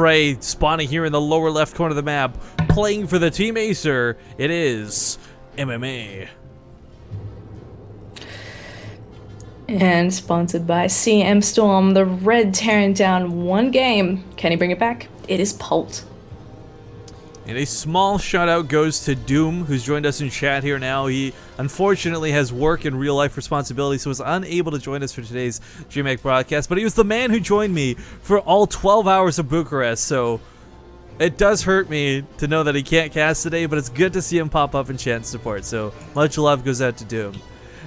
fray spawning here in the lower left corner of the map. Playing for the Team Acer, it is MMA. And sponsored by CM Storm, the red tearing down one game. Can he bring it back? It is Polt. And a small shout out goes to Doom, who's joined us in chat here now. He unfortunately has work and real life responsibilities, so was unable to join us for today's Dreamhack broadcast. But he was the man who joined me for all 12 hours of Bucharest, so it does hurt me to know that he can't cast today, but it's good to see him pop up in chat and support. So much love goes out to Doom.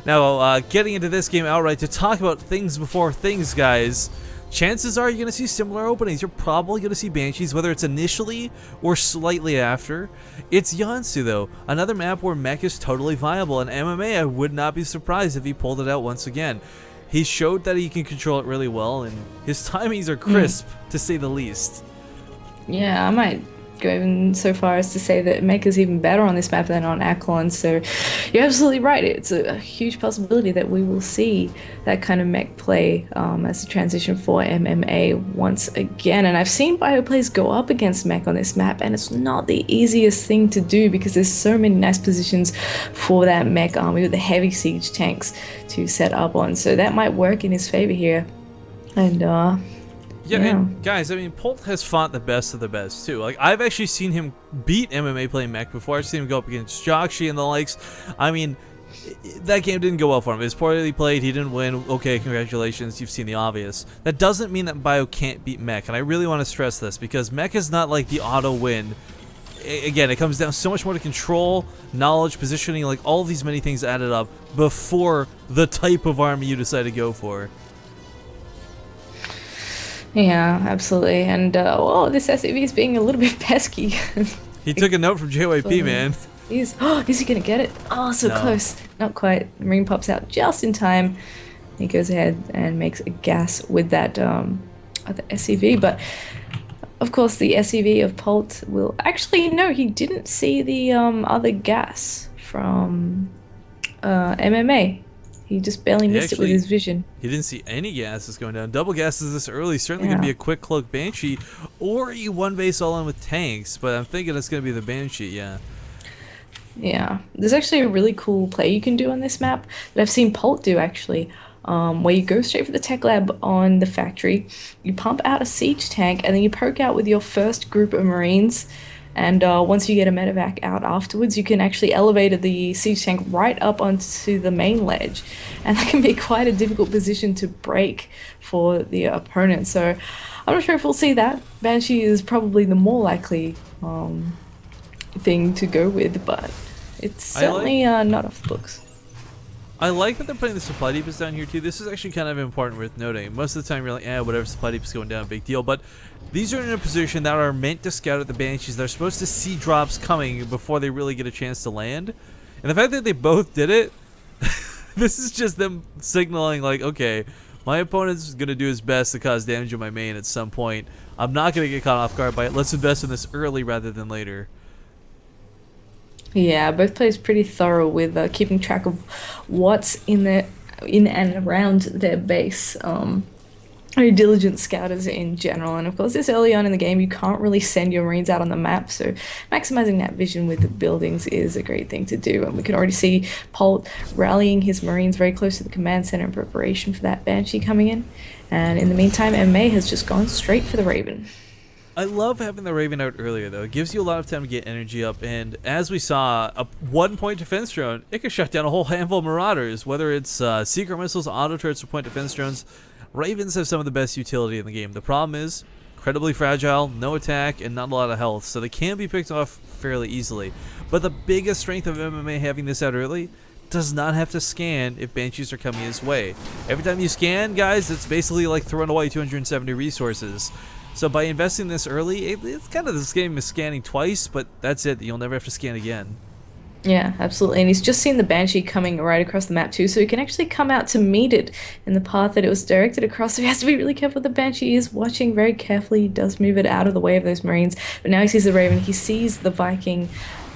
Now, getting into this game outright, to talk about things before things, guys. Chances are you're going to see similar openings. You're probably going to see Banshees, whether it's initially or slightly after. It's Yansu, though. Another map where mech is totally viable, and MMA, I would not be surprised if he pulled it out once again. He showed that he can control it really well, and his timings are crisp, to say the least. Yeah, I might go even so far as to say that mech is even better on this map than on Aklon, so you're absolutely right. It's a huge possibility that we will see that kind of mech play as a transition for MMA once again. And I've seen bio plays go up against mech on this map, and it's not the easiest thing to do because there's so many nice positions for that mech army with the heavy siege tanks to set up on, so that might work in his favor here. And Yeah, and guys, I mean, Polt has fought the best of the best, too. Like, I've actually seen him beat MMA playing mech before. I've seen him go up against Jockshi and the likes. I mean, that game didn't go well for him. It was poorly played. He didn't win. Okay, congratulations. You've seen the obvious. That doesn't mean that Bio can't beat mech, and I really want to stress this, because mech is not like the auto win. Again, it comes down so much more to control, knowledge, positioning, like all these many things added up before the type of army you decide to go for. yeah, absolutely. And well, this SUV is being a little bit pesky. He took a note from JYP, man. Is he gonna get it? Oh, so No. close. Not quite. The Marine pops out just in time. He goes ahead and makes a gas with that the SUV, but of course the SUV of Polt will actually no. He didn't see the other gas from MMA. He just barely missed it with his vision. He didn't see any gases going down. Double gases this early. Certainly Yeah. going to be a quick cloak Banshee, or you one base all in with tanks. But I'm thinking it's going to be the Banshee. Yeah. Yeah, there's actually a really cool play you can do on this map that I've seen Polt do actually, where you go straight for the tech lab on the factory, you pump out a siege tank, and then you poke out with your first group of Marines. And once you get a medevac out afterwards, you can actually elevate the siege tank right up onto the main ledge. And that can be quite a difficult position to break for the opponent. So I'm not sure if we'll see that. Banshee is probably the more likely thing to go with, but it's certainly not off the books. I like that they're putting the supply depots down here too. This is actually kind of important worth noting. Most of the time you're like, whatever, supply depot's going down, big deal. But these are in a position that are meant to scout at the Banshees. They're supposed to see drops coming before they really get a chance to land. And the fact that they both did it, this is just them signaling like, okay, my opponent's going to do his best to cause damage on my main at some point. I'm not going to get caught off guard by it. Let's invest in this early rather than later. Yeah, both players pretty thorough with keeping track of what's in and around their base. Very diligent scouters in general, and of course this early on in the game you can't really send your Marines out on the map, so maximizing that vision with the buildings is a great thing to do. And we can already see Polt rallying his Marines very close to the command center in preparation for that Banshee coming in. And in the meantime, MMA has just gone straight for the Raven. I love having the Raven out earlier, though. It gives you a lot of time to get energy up, and as we saw, a one-point defense drone, it can shut down a whole handful of Marauders, whether it's secret missiles, auto turrets, or point defense drones. Ravens have some of the best utility in the game. The problem is, incredibly fragile, no attack, and not a lot of health, so they can be picked off fairly easily. But the biggest strength of MMA having this out early does not have to scan if Banshees are coming his way. Every time you scan, guys, it's basically like throwing away 270 resources. So by investing this early, it's kind of this game is scanning twice, but that's it. You'll never have to scan again. Yeah, absolutely. And he's just seen the Banshee coming right across the map too, so he can actually come out to meet it in the path that it was directed across. So he has to be really careful. The Banshee is watching very carefully. He does move it out of the way of those Marines. But now he sees the Raven, he sees the Viking,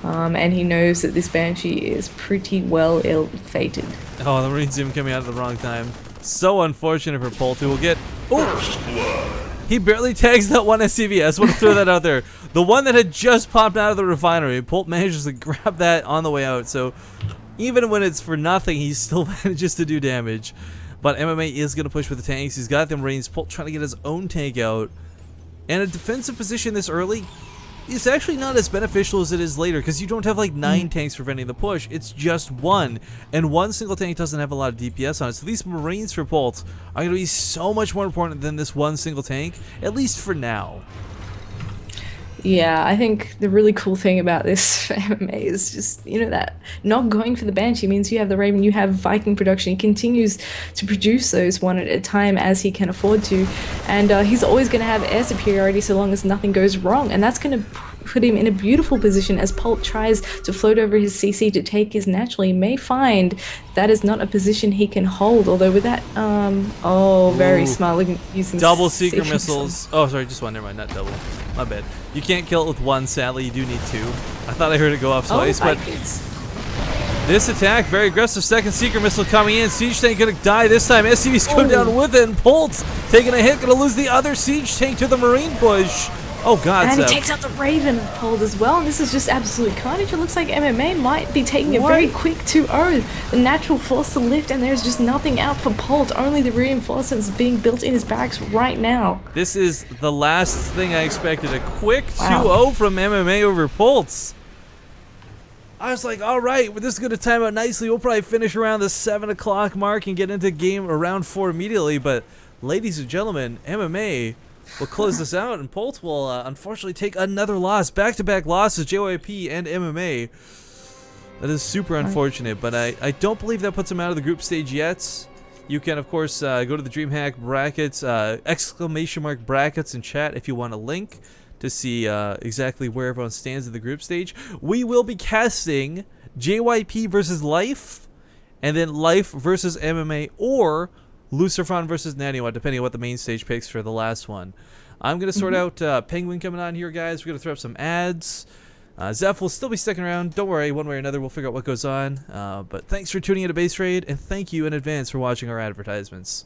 and he knows that this Banshee is pretty well ill-fated. Oh, the Marines even coming out at the wrong time. So unfortunate for Polt, who will get... Oh! He barely tags that one SCV. I just want to throw that out there. The one that had just popped out of the refinery. Polt manages to grab that on the way out. So even when it's for nothing, he still manages to do damage. But MMA is going to push with the tanks. He's got them Marines. Polt trying to get his own tank out. And a defensive position this early, it's actually not as beneficial as it is later, because you don't have like 9 tanks preventing the push. It's just one, and one single tank doesn't have a lot of DPS on it. So these Marines for Polt are going to be so much more important than this one single tank, at least for now. Yeah, I think the really cool thing about this for MMA is just, you know, that not going for the Banshee means you have the Raven, you have Viking production. He continues to produce those one at a time as he can afford to. And he's always going to have air superiority so long as nothing goes wrong. And that's going to put him in a beautiful position as Polt tries to float over his CC to take his natural. He may find that is not a position he can hold, although with that, very smart, using double seeker missiles. Oh, sorry, just one, never mind, not double. My bad. You can't kill it with one, sadly, you do need 2. I thought I heard it go off twice, but this attack, very aggressive, second seeker missile coming in. Siege tank gonna die this time. SCV's go down with it, and Polt taking a hit, gonna lose the other siege tank to the Marine push. Oh god, and he takes out the Raven Polt as well, and this is just absolute carnage. It looks like MMA might be taking a very quick 2-0. The natural force to lift, and there's just nothing out for Polt. Only the reinforcements being built in his barracks right now. This is the last thing I expected. A quick 2-0 from MMA over Polt. I was like, all right, well, this is going to time out nicely. We'll probably finish around the 7 o'clock mark and get into game around 4 immediately. But ladies and gentlemen, MMA will close this out, and Polt will unfortunately take another loss. Back-to-back losses, JYP and MMA. That is super unfortunate, but I don't believe that puts him out of the group stage yet. You can, of course, go to the Dreamhack brackets, ! brackets in chat if you want a link to see exactly where everyone stands in the group stage. We will be casting JYP versus Life, and then Life versus MMA, or Lucerfon versus Naniwa, depending on what the main stage picks for the last one. I'm going to sort out Penguin coming on here, guys. We're going to throw up some ads. Zeph will still be sticking around. Don't worry, one way or another, we'll figure out what goes on. But thanks for tuning in to Base Raid, and thank you in advance for watching our advertisements.